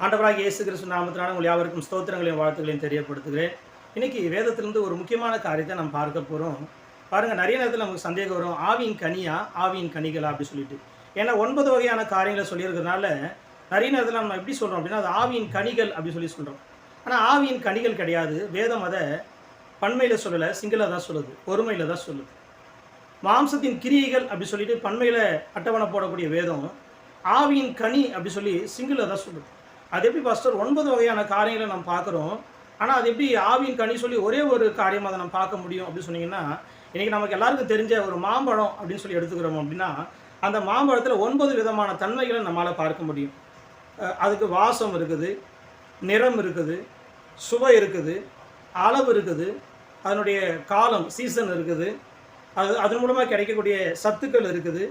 ஆண்டவராகிய இயேசு கிறிஸ்து நாமத்தினால உங்கள் யாவருக்கும் ஸ்தோத்திரங்களையும் வாழ்த்துக்களையும் தெரியப்படுத்துகிறேன். இன்னைக்கு வேதத்திலிருந்து ஒரு முக்கியமான காரியத்தை நம்ம பார்க்க போகிறோம். பாருங்கள், நிறைய நேரத்தில் நமக்கு சந்தேகம் வரும், ஆவியின் கனியா ஆவியின் கனிகளா அப்படி சொல்லிட்டு. ஏன்னா 9 வகையான காரியங்களை சொல்லியிருக்கிறதுனால நிறைய நேரத்தில் நம்ம எப்படி சொல்கிறோம் அப்படின்னா அது ஆவியின் கனிகள் அப்படி சொல்லி சொல்கிறோம். ஆனால் ஆவியின் கனிகள் கிடையாது. வேதம் அதை பன்மையில் சொல்லலை, சிங்கிளாக தான் சொல்லுது, ஒருமையில் தான் சொல்லுது. மாம்சத்தின் கிரியைகள் அப்படி சொல்லிட்டு பன்மையில் அட்டவணை போடக்கூடிய வேதம் ஆவியின் கனி அப்படி சொல்லி சிங்கிளாக தான் சொல்லுது. அது எப்படி பாஸ்டர் 9 வகையான காரியங்களை நம்ம பார்க்குறோம், ஆனால் அது எப்படி ஆவியின் கனி சொல்லி ஒரே ஒரு காரியமாக அதை நம்ம பார்க்க முடியும் அப்படின்னு சொன்னீங்கன்னா, இன்றைக்கி நமக்கு எல்லாருக்கும் தெரிஞ்ச ஒரு மாம்பழம் அப்படின்னு சொல்லி எடுத்துக்கிறோம் அப்படின்னா அந்த மாம்பழத்தில் 9 விதமான தன்மைகளை நம்மளால் பார்க்க முடியும். அதுக்கு வாசம் இருக்குது, நிறம் இருக்குது, சுவை இருக்குது, அளவு இருக்குது, அதனுடைய காலம் சீசன் இருக்குது, அதன் மூலமாக கிடைக்கக்கூடிய சத்துக்கள் இருக்குது,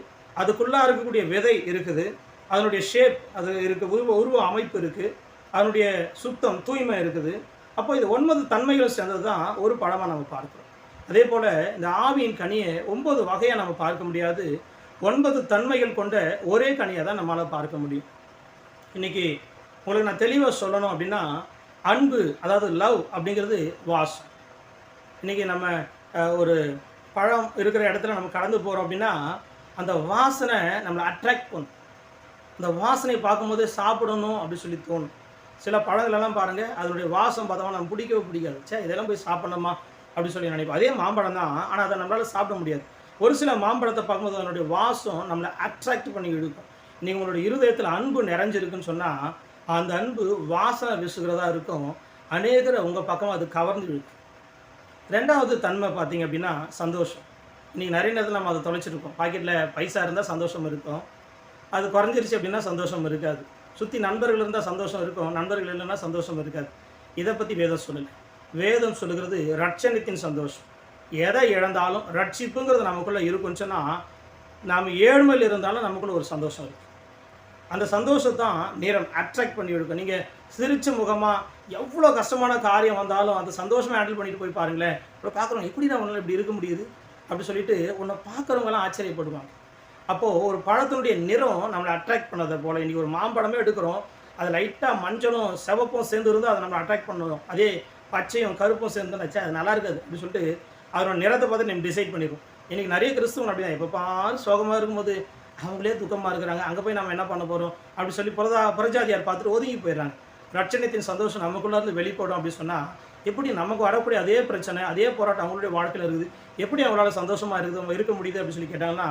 அதுக்குள்ளாக இருக்கக்கூடிய விதை இருக்குது, அதனுடைய ஷேப் அது இருக்குது, உருவ அமைப்பு இருக்குது, அதனுடைய சுத்தம் தூய்மை இருக்குது. அப்போ இது 9 தன்மைகள் சேர்ந்தது தான் ஒரு பழமாக நம்ம பார்க்குறோம். அதே போல் இந்த ஆவியின் கனியை 9 வகையாக நம்ம பார்க்க முடியாது, 9 தன்மைகள் கொண்ட ஒரே கனியை தான் நம்மளால் பார்க்க முடியும். இன்றைக்கி உங்களுக்கு நான் தெளிவாக சொல்லணும் அப்படின்னா, அன்பு அதாவது லவ் அப்படிங்கிறது வாசம். இன்றைக்கி நம்ம ஒரு பழம் இருக்கிற இடத்துல நம்ம கடந்து போகிறோம் அப்படின்னா அந்த வாசனை நம்மளை அட்ராக்ட் பண்ணும். அந்த வாசனை பார்க்கும்போது சாப்பிடணும் அப்படி சொல்லி தோணும். சில பழங்களெல்லாம் பாருங்கள், அதனுடைய வாசம் பார்த்தோம்னா நம்ம பிடிக்கவே பிடிக்காது, இதெல்லாம் போய் சாப்பிடணுமா அப்படி சொல்லி நினைப்போம். அதே மாம்பழம் தான், ஆனால் அதை நம்மளால் சாப்பிட முடியாது. ஒரு சில மாம்பழத்தை பார்க்கும்போது அதனுடைய வாசம் நம்மளை அட்ராக்ட் பண்ணி இழுக்கும். நீங்கள் உங்களுடைய இருதயத்தில் அன்பு நிறைஞ்சிருக்குன்னு சொன்னால் அந்த அன்பு வாசனை வீசுகிறதா இருக்கும், அநேகரை உங்கள் பக்கம் அது கவர்ந்து இழுக்கும். 2வது தன்மை பார்த்தீங்க அப்படின்னா சந்தோஷம். இன்றைக்கி நிறைய நேரத்தில் நம்ம அதை தொலைச்சிருக்கோம். பாக்கெட்டில் பைசா இருந்தால் சந்தோஷம் இருக்கும், அது குறைஞ்சிருச்சு அப்படின்னா சந்தோஷம் இருக்காது. சுற்றி நண்பர்கள் இருந்தால் சந்தோஷம் இருக்கும், நண்பர்கள் இல்லைன்னா சந்தோஷம் இருக்காது. இதை பற்றி வேதம் சொல்லலை. வேதம் சொல்லுகிறது ரட்சணத்தின் சந்தோஷம். எதை இழந்தாலும் ரட்சிப்புங்கிறது நமக்குள்ளே இருக்குன்னு சொன்னால், நாம் ஏழ்மையில் இருந்தாலும் நமக்குள்ளே ஒரு சந்தோஷம் இருக்குது. அந்த சந்தோஷத்தான் நேரம் அட்ராக்ட் பண்ணி எடுக்கும். நீங்கள் சிரிச்ச முகமாக எவ்வளோ கஷ்டமான காரியம் வந்தாலும் அந்த சந்தோஷமாக ஹேண்டில் பண்ணிட்டு போய் பாருங்களேன். இப்போ பார்க்குறோம், எப்படி தான் உன்னால் இப்படி இருக்க முடியுது அப்படி சொல்லிட்டு உன்னை பார்க்குறவங்களாம் ஆச்சரியப்படுவாங்க. அப்போது ஒரு பழத்தினுடைய நிறம் நம்மளை அட்ராக்ட் பண்ணதை போல் இன்றைக்கி ஒரு மாம்பழமே எடுக்கிறோம், அது லைட்டாக மஞ்சளும் சிவப்பும் சேர்ந்து இருந்தால் அதை நம்மளை அட்ராக்ட் பண்ணுவோம். அதே பச்சையும் கருப்பும் சேர்ந்துன்னு அது நல்லா இருக்காது அப்படின்னு சொல்லிட்டு அதனோட நிறத்தை பார்த்து நம்ம டிசைட் பண்ணிடுவோம். இன்றைக்கி நிறைய கிறிஸ்துவங்க அப்படி தான், இப்போ பாரு சோகமாக இருக்கும்போது அவங்களே துக்கமாக இருக்கிறாங்க, அங்கே போய் நம்ம என்ன பண்ண போகிறோம் அப்படி சொல்லி புறஜாதியார் பார்த்துட்டு ஒதுங்கி போயிடுறாங்க. ரட்சணத்தின் சந்தோஷம் நமக்குள்ளேருந்து வெளிப்படும் அப்படின்னு சொன்னால் எப்படி நமக்கு வரக்கூடிய அதே பிரச்சனை அதே போராட்டம் அவங்களுடைய வாழ்க்கையில் இருக்குது, எப்படி அவங்களால சந்தோஷமாக இருக்க முடியுது அப்படின்னு சொல்லி கேட்டாங்கன்னா,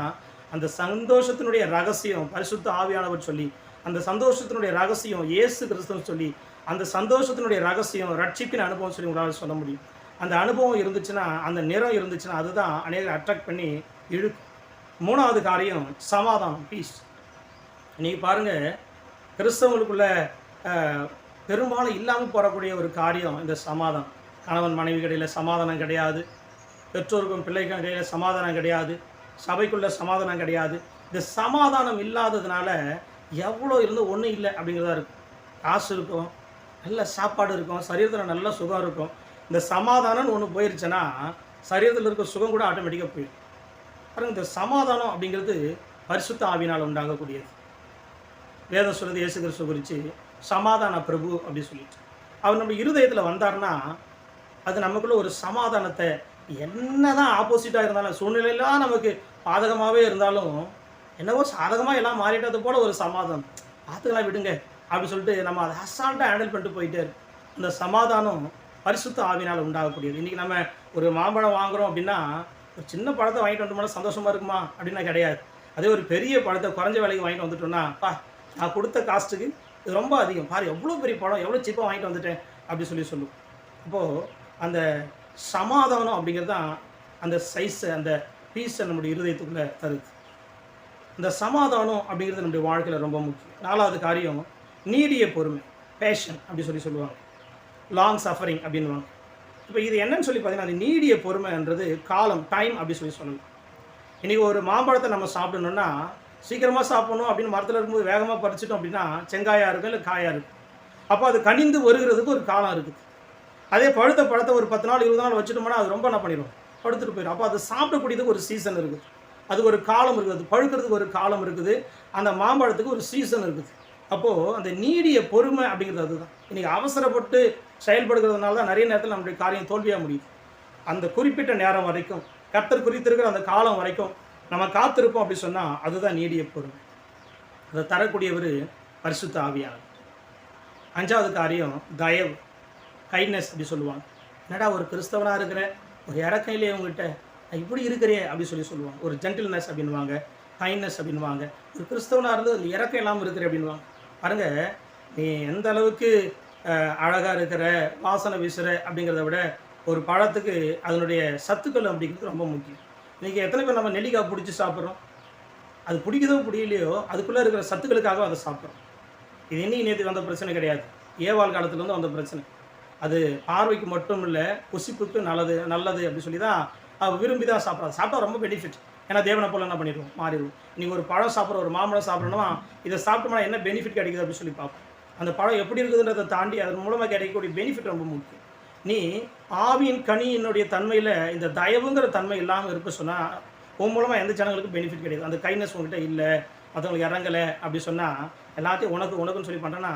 அந்த சந்தோஷத்தினுடைய ரகசியம் பரிசுத்த ஆவியானவர் சொல்லி, அந்த சந்தோஷத்தினுடைய ரகசியம் இயேசு கிறிஸ்துன்னு சொல்லி, அந்த சந்தோஷத்தினுடைய ரகசியம் ரட்சிப்பின் அனுபவம் சொல்லி உங்களால் சொல்ல முடியும். அந்த அனுபவம் இருந்துச்சுன்னா, அந்த நிறம் இருந்துச்சுன்னா அதுதான் அநேகரை அட்ராக்ட் பண்ணி இழுக்கும். 3வது காரியம் சமாதானம், பீஸ். இன்றைக்கி பாருங்கள், கிறிஸ்தவங்களுக்குள்ள பெரும்பாலும் இல்லாமல் போகக்கூடிய ஒரு காரியம் இந்த சமாதானம். கணவன் மனைவி இடையில் சமாதானம் கிடையாது, பெற்றோருக்கும் பிள்ளைக்கும் இடையில் சமாதானம் கிடையாது, சபைக்குள்ளே சமாதானம் கிடையாது. இந்த சமாதானம் இல்லாததுனால எவ்வளோ இருந்தும் ஒன்றும் இல்லை அப்படிங்கிறதா இருக்கும். காசு இருக்கும், நல்ல சாப்பாடு இருக்கும், சரீரத்தில் நல்ல சுகம் இருக்கும். இந்த சமாதானம்னு ஒன்று போயிருச்சுன்னா சரீரத்தில் இருக்க சுகம் கூட ஆட்டோமேட்டிக்காக போயிடும். பாருங்கள், இந்த சமாதானம் அப்படிங்கிறது பரிசுத்த ஆவியினால் உண்டாகக்கூடியது. வேதம் சொல்லுது இயேசு கிறிஸ்து குறித்து சமாதான பிரபு அப்படின்னு சொல்லிட்டு. அவர் நம்ம இருதயத்தில் வந்தார்னா அது நமக்குள்ள ஒரு சமாதானத்தை, என்ன தான் ஆப்போசிட்டாக இருந்தாலும் சூழ்நிலையெல்லாம் நமக்கு பாதகமாகவே இருந்தாலும் என்னவோ சாதகமாக எல்லாம் மாறிட்டது போல் ஒரு சமாதானம், பார்த்துக்கலாம் விடுங்க அப்படி சொல்லிட்டு நம்ம அதை அசால்ட்டாக ஹேண்டில் பண்ணிட்டு போயிட்டே இருக்கும். அந்த சமாதானம் பரிசுத்த ஆவினால் உண்டாகக்கூடியது. இன்றைக்கி நம்ம ஒரு மாம்பழம் வாங்குகிறோம் அப்படின்னா ஒரு சின்ன பழத்தை வாங்கிட்டு வந்துட்டோம்னா சந்தோஷமாக இருக்குமா அப்படின்னா கிடையாது. அதே ஒரு பெரிய பழத்தை குறைஞ்ச விலைக்கு வாங்கிட்டு வந்துட்டோம்னா, நான் கொடுத்த காஸ்ட்டுக்கு இது ரொம்ப அதிகம், பாரு எவ்வளோ பெரிய பழம், எவ்வளோ சீப்பாக வாங்கிட்டு வந்துட்டேன் அப்படி சொல்லுவோம். அப்போது அந்த சமாதானம் அப்படிங்கிறது தான் அந்த சைஸை, அந்த பீஸை நம்முடைய இருதயத்துக்குள்ளே தருது. இந்த சமாதானம் அப்படிங்கிறது நம்முடைய வாழ்க்கையில் ரொம்ப முக்கியம். 4வது காரியம் நீடிய பொறுமை, பேஷன் அப்படி சொல்லுவாங்க, லாங் சஃபரிங் அப்படின்வாங்க. இப்போ இது என்னன்னு சொல்லி பார்த்தீங்கன்னா, அது நீடிய பொறுமைன்றது காலம், டைம் அப்படி சொல்லலாம். இன்றைக்கி ஒரு மாம்பழத்தை நம்ம சாப்பிடணுன்னா சீக்கிரமாக சாப்பிடணும் அப்படின்னு மரத்தில் இருக்கும்போது வேகமாக பறிச்சிட்டோம் அப்படின்னா செங்காயாக இருக்கும், இல்லை காயாக இருக்கும். அப்போ அது கனிந்து வருகிறதுக்கு ஒரு காலம் இருக்குது. அதே பழுத்த பழத்தை ஒரு 10 நாள் 20 நாள் வச்சுட்டோம்னா அது ரொம்ப என்ன பண்ணிடும், படுத்துட்டு போயிடும். அப்போ அது சாப்பிடக்கூடியதுக்கு ஒரு சீசன் இருக்குது, அதுக்கு ஒரு காலம் இருக்குது, அது பழுக்கிறதுக்கு ஒரு காலம் இருக்குது, அந்த மாம்பழத்துக்கு ஒரு சீசன் இருக்குது. அப்போது அந்த நீடிய பொறுமை அப்படிங்கிறது அதுதான். இன்றைக்கி அவசரப்பட்டு செயல்படுகிறதுனால தான் நிறைய நேரத்தில் நம்முடைய காரியம் தோல்வியாக முடியுது. அந்த குறிப்பிட்ட நேரம் வரைக்கும், கர்த்தர் குறித்திருக்கிற அந்த காலம் வரைக்கும் நம்ம காத்திருப்போம் அப்படி சொன்னால் அதுதான் நீடிய பொறுமை. அதை தரக்கூடியவர் பரிசுத்த ஆவியானவர். 5வது காரியம் தயவு, கைண்ட்னஸ் அப்படி சொல்லுவாங்க. என்னடா ஒரு கிறிஸ்தவனாக இருக்கிற, ஒரு இறக்கம் இல்லையே உங்ககிட்ட, இப்படி இருக்கிறே அப்படி சொல்லுவாங்க. ஒரு ஜென்டில்னஸ் அப்படின்வாங்க, கைண்ட்னஸ் அப்படின்வாங்க. ஒரு கிறிஸ்தவனாக இருந்து ஒரு இறக்கம் இல்லாமல் இருக்கிற அப்படின்வாங்க. பாருங்கள், நீ எந்த அளவுக்கு அழகாக இருக்கிற, வாசனை வீசுகிற அப்படிங்கிறத விட ஒரு பழத்துக்கு அதனுடைய சத்துக்கள் அப்படிங்கிறது ரொம்ப முக்கியம். இன்றைக்கி எத்தனை பேர் நம்ம நெல்லிக்காய் பிடிச்சி சாப்பிட்றோம்? அது பிடிக்குதோ பிடிக்கலையோ அதுக்குள்ளே இருக்கிற சத்துக்களுக்காக அதை சாப்பிட்றோம். இது இன்னைக்கு நேற்று வந்த பிரச்சனை கிடையாது, ஏவாள் காலத்துலேருந்து வந்த பிரச்சனை. அது பார்வைக்கு மட்டும் இல்லை, புசிப்புக்கு நல்லது அப்படி சொல்லி தான் விரும்பி தான் சாப்பிட்றாது. சாப்பிட்டா ரொம்ப பெனிஃபிட். ஏன்னா தேவனை போல் என்ன பண்ணிடுவோம், மாறிடுவோம். நீங்கள் ஒரு பழம் சாப்பிட்ற, ஒரு மாம்பழம் சாப்பிட்றோன்னா இதை சாப்பிட்டோம்னா என்ன பெனிஃபிட் கிடைக்குது அப்படின்னு சொல்லி பார்ப்போம். அந்த பழம் எப்படி இருக்குதுன்றதை தாண்டி அதன் மூலமாக கிடைக்கக்கூடிய பெனிஃபிட் ரொம்ப முக்கியம். நீ ஆவியின் கனியினுடைய தன்மையில் இந்த தயவுங்கிற தன்மை இல்லாமல் இருக்க சொன்னால் உன் மூலமாக எந்த ஜனங்களுக்கும் பெனிஃபிட் கிடையாது. அந்த கைண்ட்னஸ் உங்கள்கிட்ட இல்லை, மற்றவங்களுக்கு இறங்கலை அப்படி சொன்னால் எல்லாத்தையும் உனக்குன்னு சொல்லி பண்ணுறேன்னா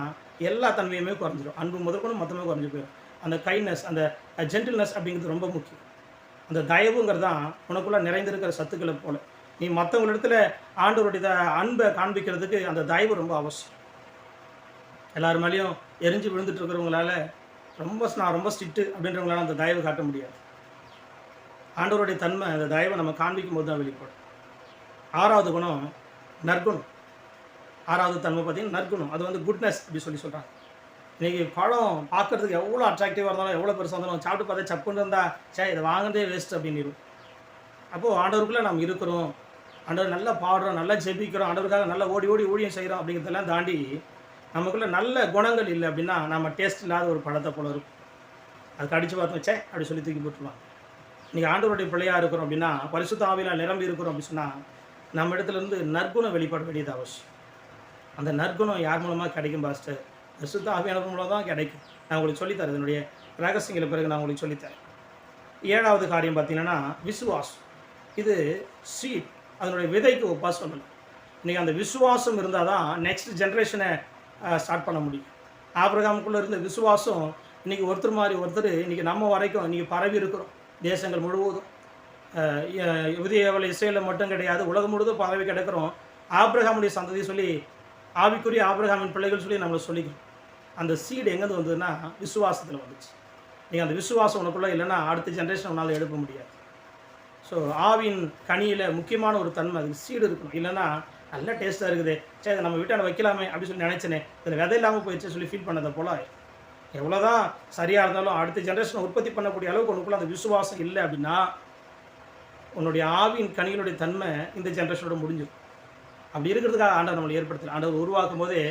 எல்லா தன்மையுமே குறைஞ்சிடும். அன்பு முதற்கொண்டு மொத்தமே குறைஞ்சி போயிடும். அந்த கைண்ட்னஸ், அந்த ஜென்டில்னஸ் அப்படிங்கிறது ரொம்ப முக்கியம். அந்த தயவுங்கிறது தான் உனக்குள்ளே நிறைந்திருக்கிற சத்துக்களை போல் நீ மற்றவங்களிடத்தில் ஆண்டவருடைய அன்பை காண்பிக்கிறதுக்கு அந்த தயவு ரொம்ப அவசியம். எல்லார் மேலேயும் எரிஞ்சு விழுந்துட்டு இருக்கிறவங்களால நான் ரொம்ப ஸ்ட்ரிக்ட்டு அப்படின்றவங்களால அந்த தயவு காட்ட முடியாது. ஆண்டவருடைய தன்மை அந்த தயவை நம்ம காண்பிக்கும் போது தான் வெளிப்படும். 6வது குணம் நற்குணம். 6வது தன்மை பார்த்தீங்கன்னா நற்குணம். அது வந்து குட்னஸ் அப்படி சொல்கிறாங்க. இன்றைக்கி பழம் பார்க்குறதுக்கு எவ்வளோ அட்ராக்டிவாக இருந்தாலும், எவ்வளோ பெருசாக இருந்தாலும் சாப்பிட்டு பார்த்தா சப்புன்னு இருந்தால் இதை வாங்குறதே வேஸ்ட் அப்படின்னு. அப்போது ஆண்டவருக்குள்ளே நம்ம இருக்கிறோம், ஆண்டவர் நல்லா பாடுறோம், நல்லா ஜெபிக்கிறோம், ஆண்டவருக்காக நல்லா ஓடி ஊழியம் செய்கிறோம் அப்படிங்கிறதெல்லாம் தாண்டி நமக்குள்ளே நல்ல குணங்கள் இல்லை அப்படின்னா நம்ம டேஸ்ட் இல்லாத ஒரு பழத்தை போல இருக்கும். அது கடிச்சு பார்த்தோம் அப்படி சொல்லி தூக்கி போட்டுருவாங்க. இன்றைக்கி ஆண்டவருடைய பிள்ளையாக இருக்கிறோம் அப்படின்னா, பரிசுத்த ஆவியில் நிரம்பி இருக்கிறோம் அப்படின்னு சொன்னால் நம்ம இடத்துலேருந்து நற்குணம் வெளிப்பட வேண்டியது அவசியம். அந்த நற்குணம் யார் மூலமாக கிடைக்கும் பாஸ்டர்? பரிசுத்த ஆவியானவர் மூலம் தான் கிடைக்கும். நான் உங்களுக்கு சொல்லித்தரேன், இதனுடைய ரகசியங்களை பிறகு நான் உங்களுக்கு சொல்லித்தரேன். 7வது காரியம் பார்த்தீங்கன்னா விசுவாசம். இது சீட், அதனுடைய விதைக்கு ஒப்பா சொல்லலாம். இன்றைக்கி அந்த விசுவாசம் இருந்தால் தான் நெக்ஸ்ட் ஜென்ரேஷனை ஸ்டார்ட் பண்ண முடியும். ஆபிரகாமுக்குள்ளே இருந்த விசுவாசம் இன்றைக்கி ஒருத்தர் மாதிரி ஒருத்தர் இன்றைக்கி நம்ம வரைக்கும் இன்றைக்கி பரவி இருக்கிறோம். தேசங்கள் முழுவதும், யூதேயாவில் இஸ்ரேலில் மட்டும் கிடையாது, உலகம் முழுவதும் பரவி கிடக்கிறோம். ஆபிரகாமுடைய சந்ததி சொல்லி, ஆவிக்குரிய ஆபிரகாமின் பிள்ளைகள் சொல்லி நம்மளை சொல்லிக்கிறோம். அந்த சீடு எங்கேருந்து வந்ததுன்னா விசுவாசத்தில் வந்துச்சு. நீங்கள் அந்த விசுவாசம் உனக்குள்ளே இல்லைன்னா அடுத்த ஜென்ரேஷன் உன்னால் எழுப்ப முடியாது. ஸோ ஆவின் கனியில் முக்கியமான ஒரு தன்மை அதுக்கு சீடு இருக்கணும். இல்லைன்னா நல்ல டேஸ்ட்டாக இருக்குது, இதை நம்ம வீட்டான வைக்கலாமே அப்படின்னு சொல்லி நினச்சேனே, இதில் விதை இல்லாமல் போயிடுச்சு சொல்லி ஃபீல் பண்ணதை போல் எவ்வளோ தான் சரியாக இருந்தாலும் அடுத்த ஜென்ரேஷனை உற்பத்தி பண்ணக்கூடிய அளவுக்கு உனக்குள்ள அந்த விசுவாசம் இல்லை அப்படின்னா உன்னுடைய ஆவின் கனிகளுடைய தன்மை இந்த ஜென்ரேஷனோட முடிஞ்சிடும். அப்படி இருக்கிறதுக்காக ஆண்டவர் நம்மளை ஏற்படுத்தல. ஆண்டவர் உருவாக்கும் போதே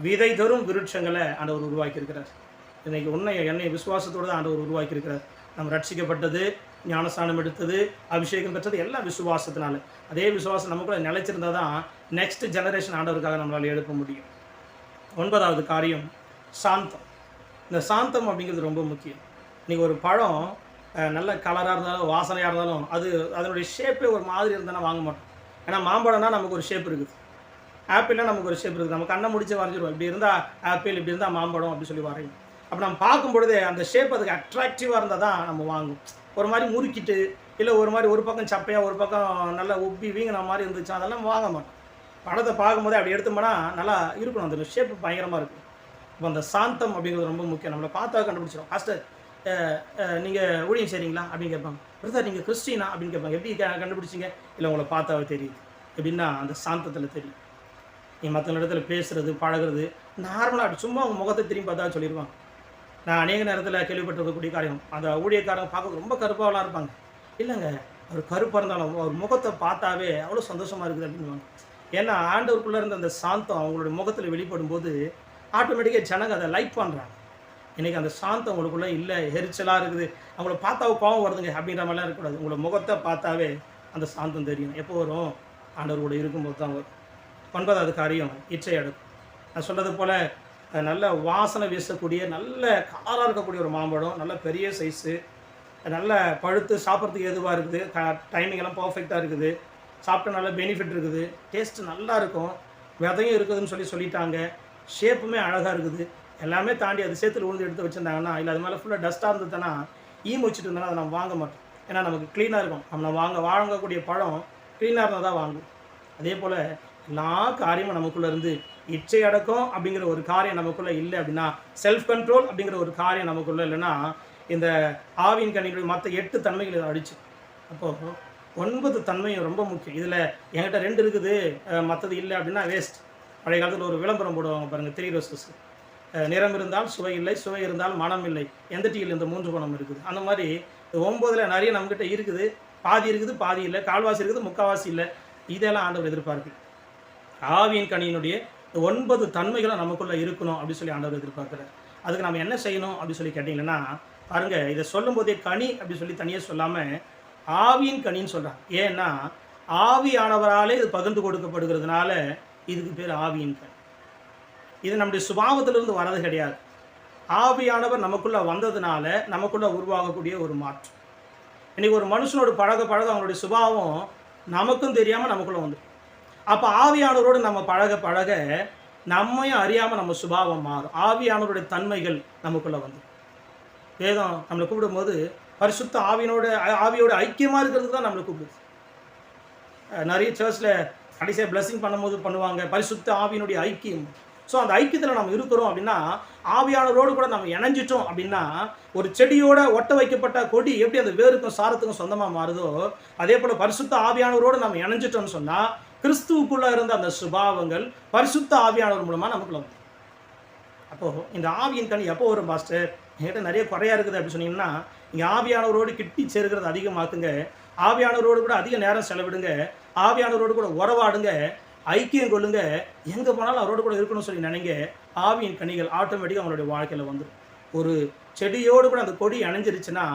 விதை தரும் விருட்சங்களை ஆண்டவர் உருவாக்கியிருக்கிறார். இன்றைக்கி என்னை விசுவாசத்தோடு தான் ஆண்டவர் உருவாக்கியிருக்கிறார். நம்ம ரட்சிக்கப்பட்டது, ஞானஸ்நானம் எடுத்தது, அபிஷேகம் பெற்றது எல்லாம் விசுவாசத்தினால. அதே விசுவாசம் நமக்குள்ள நிலைச்சிருந்தால் தான் நெக்ஸ்ட் ஜெனரேஷன் ஆண்டவருக்காக நம்மளால் எழுப்ப முடியும். 9வது காரியம் சாந்தம். இந்த சாந்தம் அப்படிங்கிறது ரொம்ப முக்கியம். இன்றைக்கி ஒரு பழம் நல்ல கலராக இருந்தாலும் வாசனையாக இருந்தாலும் அதனுடைய ஷேப்பே ஒரு மாதிரி இருந்தால் வாங்க மாட்டோம். ஏன்னா மாம்பழம்னா நமக்கு ஒரு ஷேப் இருக்குது, ஆப்பிள்னால் நமக்கு ஒரு ஷேப் இருக்குது. நம்ம கண்ணை முடிச்சு வரைஞ்சிடுவோம், இப்படி இருந்தால் ஆப்பிள், இப்படி இருந்தால் மாம்பழம் அப்படி சொல்லி வரையும். அப்போ நம்ம பார்க்கும்பொழுதே அந்த ஷேப் அதுக்கு அட்ராக்டிவாக இருந்தால் தான் நம்ம வாங்குவோம். ஒரு மாதிரி முறுக்கிட்டு இல்லை ஒரு மாதிரி ஒரு பக்கம் சப்பையாக ஒரு பக்கம் நல்லா உப்பி வீங்கின மாதிரி இருந்துச்சு, அதெல்லாம் வாங்க மாட்டோம். பழத்தை பார்க்கும்போதே அப்படி எடுத்தோம்னா நல்லா இருக்கணும், அந்த ஷேப் பயங்கரமாக இருக்கும். இப்போ அந்த சாந்தம் அப்படிங்கிறது ரொம்ப முக்கியம். நம்மளை பார்த்தா கண்டுபிடிச்சிடும். பாஸ்டர் நீங்கள் ஊழியம் செய்கிறீங்களா அப்படின்னு கேட்பாங்க. பிரதர் நீங்கள் கிறிஸ்டினா அப்படின்னு கேட்பாங்க. எப்படி கண்டுபிடிச்சிங்க? இல்லை உங்களை பார்த்தாவே தெரியுது. எப்படின்னா அந்த சாந்தத்தில் தெரியும். நீ மற்ற இடத்துல பேசுகிறது பழகிறது நார்மலாக அப்படி சும்மா அவங்க முகத்தை திரும்பி பார்த்தா சொல்லிடுவாங்க. நான் அநேக நேரத்தில் கேள்விப்பட்டிருக்கக்கூடிய காரியம், அந்த ஊழியக்காரங்க பார்க்க ரொம்ப கருப்பாகலாம் இருப்பாங்க. இல்லைங்க, அவர் கருப்பாக இருந்தாலும் அவர் முகத்தை பார்த்தாவே அவ்வளோ சந்தோஷமாக இருக்குது அப்படின்வாங்க. ஏன்னா ஆண்டவருக்குள்ளே இருந்த அந்த சாந்தம் அவங்களுடைய முகத்தில் வெளிப்படும் போது ஆட்டோமேட்டிக்காக ஜனங்க அதை லைக் பண்ணுறாங்க. இன்றைக்கி அந்த சாந்தம் உங்களுக்குள்ளே இல்லை, எரிச்சலாக இருக்குது, அவங்கள பார்த்தாவே கோவம் வருதுங்க அப்படின்ற மாதிரிலாம் இருக்கக்கூடாது. உங்களை முகத்தை பார்த்தாவே அந்த சாந்தம் தெரியும். எப்போ வரும்? ஆண்டவர் கூட இருக்கும்போது தான் வரும். 9வது காரியம் இச்சை அடக்கும். நான் சொன்னது போல் நல்ல வாசனை வீசக்கூடிய நல்ல கலராக இருக்கக்கூடிய ஒரு மாம்பழம், நல்ல பெரிய சைஸு, நல்ல பழுத்து சாப்பிட்றதுக்கு எதுவாக இருக்குது, டைமிங் எல்லாம் பர்ஃபெக்டாக இருக்குது, சாப்பிட்ட நல்ல பெனிஃபிட் இருக்குது, டேஸ்ட்டு நல்லா இருக்கும், விதையும் இருக்குதுன்னு சொல்லிட்டாங்க. ஷேப்புமே அழகாக இருக்குது, எல்லாமே தாண்டி அது சேத்துல விழுந்து எடுத்து வச்சுருந்தாங்கன்னா, இல்லை அது மேலே ஃபுல்லாக டஸ்ட்டாக இருந்ததுன்னா வச்சுட்டு இருந்தோன்னா அதை நம்ம வாங்க மாட்டோம். ஏன்னா நமக்கு க்ளீனாக இருக்கும். நம்ம வாங்கக்கூடிய பழம் க்ளீனாக இருந்தால் தான் வாங்குவோம். அதே போல் எல்லா காரியமும் நமக்குள்ளே இருந்து இச்சை அடக்கம் அப்படிங்கிற ஒரு காரியம் நமக்குள்ளே இல்லை அப்படின்னா, செல்ஃப் கண்ட்ரோல் அப்படிங்கிற ஒரு காரியம் நமக்குள்ளே இல்லைன்னா, இந்த ஆவியின் கனிகளுடைய மற்ற 8 தன்மைகள் இதை அடிச்சு. அப்போது 9 தன்மையும் ரொம்ப முக்கியம். இதில் என்கிட்ட 2 இருக்குது, மற்றது இல்லை அப்படின்னா வேஸ்ட். பழைய காலத்தில் ஒரு விளம்பரம் போடுவாங்க பாருங்கள், 3 ரோசஸ். நிறம் இருந்தால் சுவை இல்லை, சுவை இருந்தால் மனம் இல்லை, எந்த டீயில் இந்த 3 குணம் இருக்குது. அந்த மாதிரி 9ல் நிறைய நம்மக்கிட்ட இருக்குது. பாதி இருக்குது, பாதி இல்லை, கால்வாசி இருக்குது, முக்கால்வாசி இல்லை. இதெல்லாம் ஆண்டவர் எதிர்பார்க்கு. ஆவியின் கனியினுடைய 9 தன்மைகளும் நமக்குள்ளே இருக்கணும் அப்படின்னு சொல்லி ஆண்டவர் எதிர்பார்க்குறார். அதுக்கு நம்ம என்ன செய்யணும் அப்படின்னு சொல்லி கேட்டிங்கன்னா, பாருங்கள், இதை சொல்லும் போதே கனி அப்படி சொல்லி தனியாக சொல்லாமல் ஆவியின் கனின்னு சொல்கிறாங்க. ஏன்னா ஆவியானவராலே இது பகிர்ந்து கொடுக்கப்படுகிறதுனால இதுக்கு பேர் ஆவியின் கனி. இது நம்முடைய சுபாவத்திலிருந்து வரது கிடையாது. ஆவியானவர் நமக்குள்ளே வந்ததுனால நமக்குள்ளே உருவாகக்கூடிய ஒரு மாற்றம். இன்றைக்கி ஒரு மனுஷனோட பழக அவங்களுடைய சுபாவம் நமக்கும் தெரியாமல் நமக்குள்ளே வந்து, அப்போ ஆவியானவரோடு நம்ம பழக நம்மையும் அறியாமல் நம்ம சுபாவம் மாறும். ஆவியானவருடைய தன்மைகள் நமக்குள்ளே வந்து, வேதம் நம்மளை கூப்பிடும்போது பரிசுத்த ஆவியோட ஐக்கியமாக இருக்கிறதுக்கு தான் நம்மளை கூப்பிடுது. நிறைய சர்ச்சில் கடைசியாக பிளஸிங் பண்ணும்போது பண்ணுவாங்க, பரிசுத்த ஆவியினுடைய ஐக்கியம். ஸோ அந்த ஐக்கியத்தில் நம்ம இருக்கிறோம் அப்படின்னா, ஆவியானவரோடு கூட நம்ம இணைஞ்சிட்டோம் அப்படின்னா, ஒரு செடியோட ஒட்ட வைக்கப்பட்ட கொடி எப்படி அந்த வேருக்கும் சாரத்துக்கும் சொந்தமாக மாறுதோ, அதே போல் பரிசுத்த ஆவியானவரோடு நம்ம இணைஞ்சிட்டோம்னு சொன்னால், கிறிஸ்துவுக்குள்ளே இருந்த அந்த சுபாவங்கள் பரிசுத்த ஆவியானவர் மூலமாக நமக்குள்ள வந்து. அப்போது இந்த ஆவியின் கனி எப்போ வரும் பாஸ்டர்? என்கிட்ட நிறைய குறையா இருக்குது அப்படின்னு சொன்னீங்கன்னா, நீங்கள் ஆவியானவரோடு கிட்டி சேர்க்கிறது அதிகமாக்குங்க, ஆவியானவரோடு கூட அதிக நேரம் செலவிடுங்க, ஆவியானவரோடு கூட உறவாடுங்க, ஐக்கியம் கொள்ளுங்க, எங்கே போனாலும் அவரோடு கூட இருக்கணும்னு சொல்லி நினைங்க. ஆவியின் கனிகள் ஆட்டோமேட்டிக்காக அவங்களுடைய வாழ்க்கையில் வந்துடும். ஒரு செடியோடு கூட அந்த கொடி இணைஞ்சிருச்சுன்னா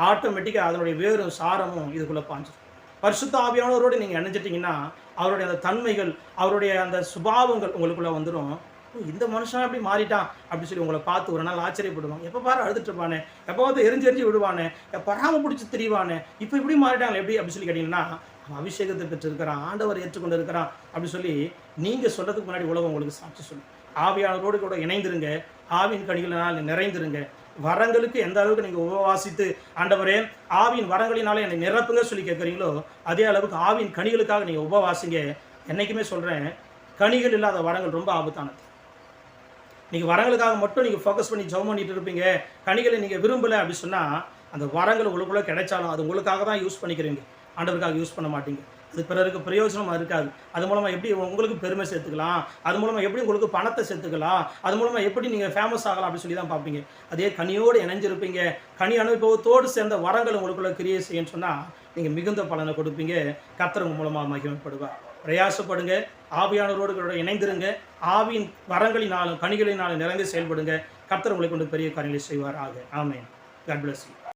ஆட்டோமேட்டிக்காக அதனுடைய வேரும் சாரமும் இதுக்குள்ளே பாஞ்சிடும். பரிசுத்த ஆவியானவரோடு நீங்கள் இணைஞ்சிட்டிங்கன்னா அவருடைய அந்த தன்மைகள், அவருடைய அந்த சுபாவங்கள் உங்களுக்குள்ளே வந்துடும். இந்த மனுஷன் அப்படி மாறிட்டான் அப்படின்னு சொல்லி உங்களை பார்த்து ஒரு நாள் ஆச்சரியப்படுவாங்க. எப்போ பாரு அழுதுட்டு இருப்பானே, எப்போ பார்த்து எரிஞ்சு விடுவானே, பராம பிடிச்சி திரிவானே, இப்போ இப்படி மாறிட்டாங்க எப்படி அப்படின்னு சொல்லி கேட்டிங்கன்னா, அவன் அபிஷேகத்தை பெற்றிருக்கிறான், ஆண்டவர் ஏற்றுக்கொண்டு இருக்கிறான் அப்படின்னு சொல்லி நீங்கள் சொல்கிறதுக்கு முன்னாடி உலகம் உங்களுக்கு சாட்சி சொல்லும். ஆவியானவரோடு கூட இணைந்திருங்க, ஆவியின் கனிகளினால் நிறைந்திருங்க. வரங்களுக்கு எந்த அளவுக்கு நீங்கள் உபவாசித்து ஆண்டவரே ஆவியின் வரங்களினாலே என்னை நிரப்புங்க சொல்லி கேட்குறீங்களோ, அதே அளவுக்கு ஆவியின் கனிகளுக்காக நீங்கள் உபவாசிங்க. என்றைக்குமே சொல்கிறேன், கனிகள் இல்லாத வரங்கள் ரொம்ப ஆபத்தானது. நீங்கள் வரங்களுக்காக மட்டும் நீங்கள் ஃபோக்கஸ் பண்ணி ஜெபம் பண்ணிட்டு இருப்பீங்க, கனிகளை நீங்கள் விரும்பலை அப்படின்னு சொன்னால், அந்த வரங்கள் உங்களுக்குள்ளே கிடைச்சாலும் அது உங்களுக்காக தான் யூஸ் பண்ணிக்கிறீங்க, ஆண்டவருக்காக யூஸ் பண்ண மாட்டீங்க. அது பிறருக்கு பிரயோஜனமாக இருக்காது. அது மூலமாக எப்படி உங்களுக்கு பெருமை சேர்த்துக்கலாம், அது மூலமாக எப்படி உங்களுக்கு பணத்தை சேர்த்துக்கலாம், அது மூலமாக எப்படி நீங்கள் ஃபேமஸ் ஆகலாம் அப்படின்னு சொல்லி தான் பார்ப்பீங்க. அதே கனியோடு இணைஞ்சிருப்பீங்க, கனி அனுபவத்தோடு சேர்ந்த வரங்கள் உங்களுக்குள்ள கிரியை செய்யன்னு சொன்னால் நீங்கள் மிகுந்த பலனை கொடுப்பீங்க. கர்த்தர் மூலமாக மகிமைப்படுவார். பிரயாசப்படுங்க, ஆவியானவரோடு கூட இணைந்திருங்க, ஆவியின் வரங்களினாலும் கனிகளினாலும் நிறைந்து செயல்படுங்க. கர்த்தர் உங்களை கொண்டு பெரிய காரியங்களை செய்வார். ஆக ஆமென். God bless you.